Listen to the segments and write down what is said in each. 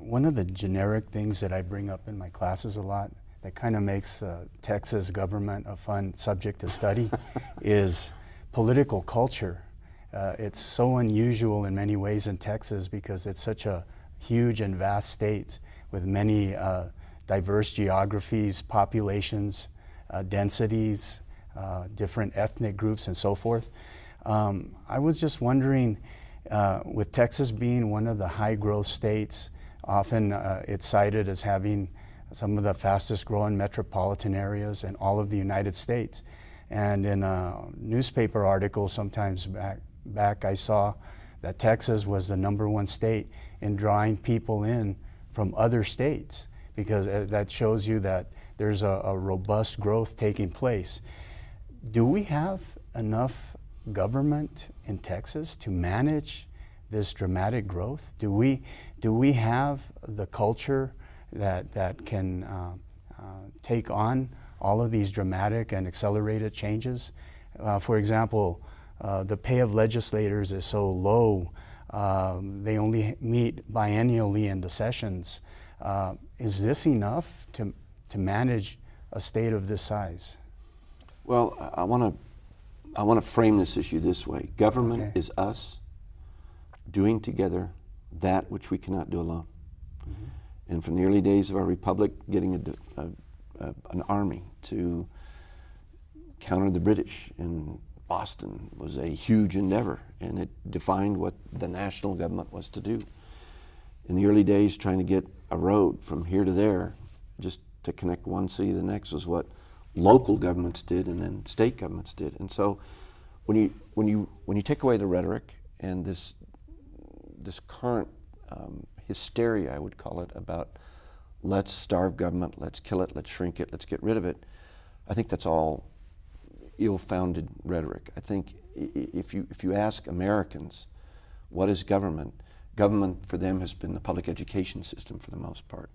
one of the generic things that I bring up in my classes a lot that kind of makes Texas government a fun subject to study is political culture. It's so unusual in many ways in Texas because it's such a huge and vast state with many diverse geographies, populations, densities, different ethnic groups and so forth. I was just wondering, with Texas being one of the high growth states, often it's cited as having some of the fastest growing metropolitan areas in all of the United States. And in a newspaper article sometimes back I saw that Texas was the #1 state in drawing people in from other states, because that shows you that there's a robust growth taking place. Do we have enough government in Texas to manage this dramatic growth? Do we have the culture that can take on all of these dramatic and accelerated changes? For example, the pay of legislators is so low. They only meet biennially in the sessions. Is this enough to manage a state of this size? Well, I want to frame this issue this way. Government is us doing together that which we cannot do alone. Mm-hmm. And from the early days of our republic, getting an army to counter the British in Boston was a huge endeavor, and it defined what the national government was to do. In the early days, trying to get a road from here to there, just to connect one city to the next, was what local governments did, and then state governments did. And so, when you take away the rhetoric and this current hysteria, I would call it, about let's starve government, let's kill it, let's shrink it, let's get rid of it, I think that's all ill-founded rhetoric. I think if you ask Americans what is government, government for them has been the public education system for the most part.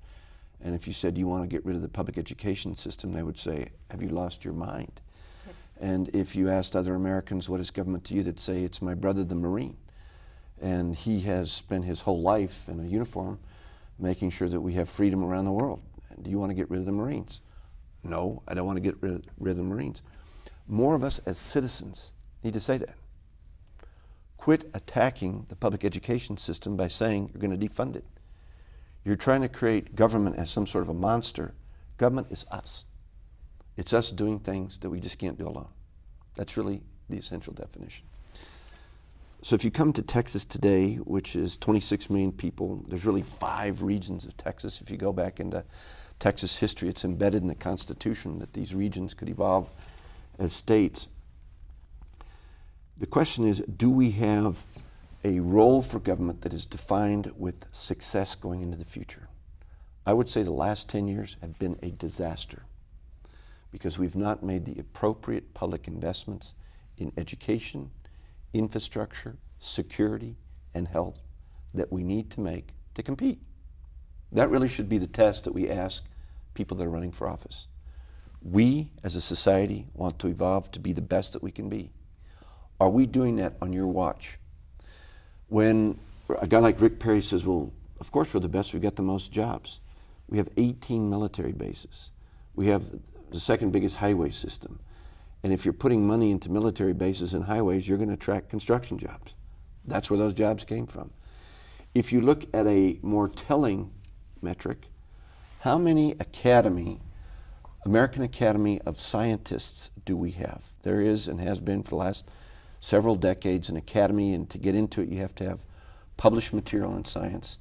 And if you said you want to get rid of the public education system, they would say, have you lost your mind? And if you asked other Americans what is government to you, they'd say, it's my brother the Marine. And he has spent his whole life in a uniform making sure that we have freedom around the world. Do you want to get rid of the Marines? No, I don't want to get rid of the Marines. More of us as citizens need to say that. Quit attacking the public education system by saying you're going to defund it. You're trying to create government as some sort of a monster. Government is us. It's us doing things that we just can't do alone. That's really the essential definition. So if you come to Texas today, which is 26 million people, there's really 5 regions of Texas. If you go back into Texas history, it's embedded in the Constitution that these regions could evolve as states. The question is, do we have a role for government that is defined with success going into the future? I would say the last 10 years have been a disaster because we've not made the appropriate public investments in education, infrastructure, security, and health that we need to make to compete. That really should be the test that we ask people that are running for office. We, as a society, want to evolve to be the best that we can be. Are we doing that on your watch? When a guy like Rick Perry says, well, of course we're the best, we've got the most jobs. We have 18 military bases. We have the second biggest highway system. And if you're putting money into military bases and highways, you're going to attract construction jobs. That's where those jobs came from. If you look at a more telling metric, how many American Academy of Scientists do we have? There is and has been for the last several decades an academy, and to get into it you have to have published material in science.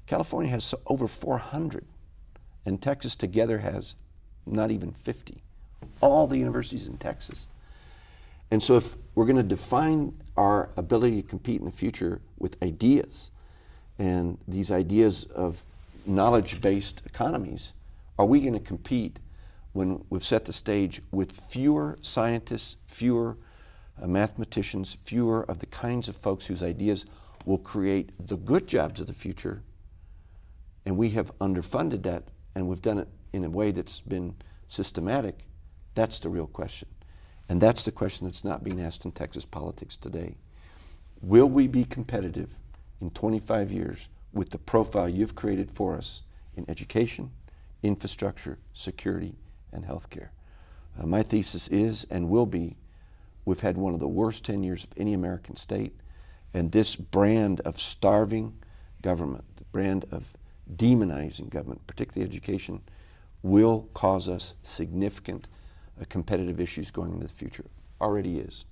California has over 400, and Texas together has not even 50. All the universities in Texas. And so if we're going to define our ability to compete in the future with ideas, and these ideas of knowledge-based economies, are we going to compete when we've set the stage with fewer scientists, fewer mathematicians, fewer of the kinds of folks whose ideas will create the good jobs of the future, and we have underfunded that, and we've done it in a way that's been systematic? That's the real question. And that's the question that's not being asked in Texas politics today. Will we be competitive in 25 years with the profile you've created for us in education, infrastructure, security, and healthcare. My thesis is and will be, we've had one of the worst 10 years of any American state, and this brand of starving government, the brand of demonizing government, particularly education, will cause us significant competitive issues going into the future. Already is.